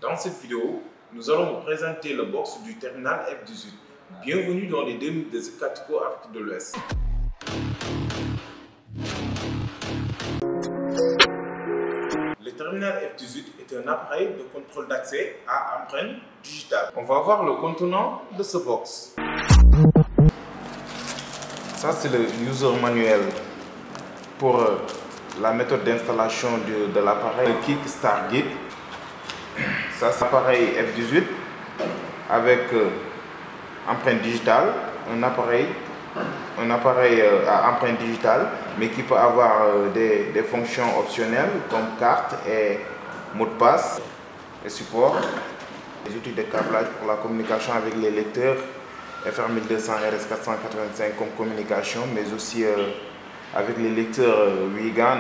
Dans cette vidéo, nous allons vous présenter le box du terminal F18. Bienvenue dans les 2 minutes de Zekatiko Afrique de l'Ouest. Le terminal F18 est un appareil de contrôle d'accès à empreinte digitale. On va voir le contenant de ce box. Ça, c'est le user manuel pour la méthode d'installation de l'appareil, le Kickstart Guide. Ça, c'est l'appareil F18 avec empreinte digitale, un appareil à empreinte digitale, mais qui peut avoir des fonctions optionnelles comme carte et mot de passe et support. Les outils de câblage pour la communication avec les lecteurs FR1200 RS485 comme communication, mais aussi avec les lecteurs Wigan.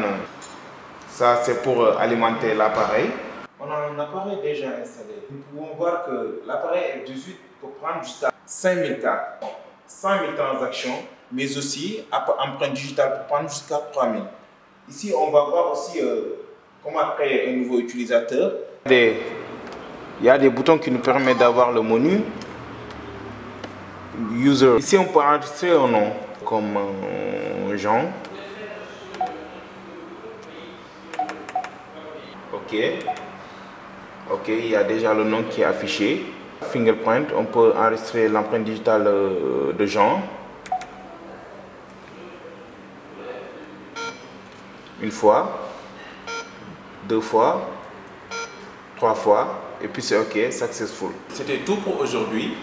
Ça, c'est pour alimenter l'appareil. On a un appareil déjà installé. Nous pouvons voir que l'appareil F18 peut prendre jusqu'à 5000 cartes, 100 000 transactions, mais aussi empreinte digitale pour prendre jusqu'à 3000. Ici, on va voir aussi comment créer un nouveau utilisateur. Il y a des boutons qui nous permettent d'avoir le menu. User. Ici, on peut enregistrer un nom comme Jean. Ok, il y a déjà le nom qui est affiché. Fingerprint, on peut enregistrer l'empreinte digitale de Jean. Une fois, 2 fois, 3 fois, et puis c'est OK, successful. C'était tout pour aujourd'hui.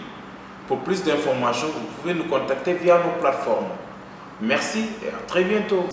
Pour plus d'informations, vous pouvez nous contacter via nos plateformes. Merci et à très bientôt.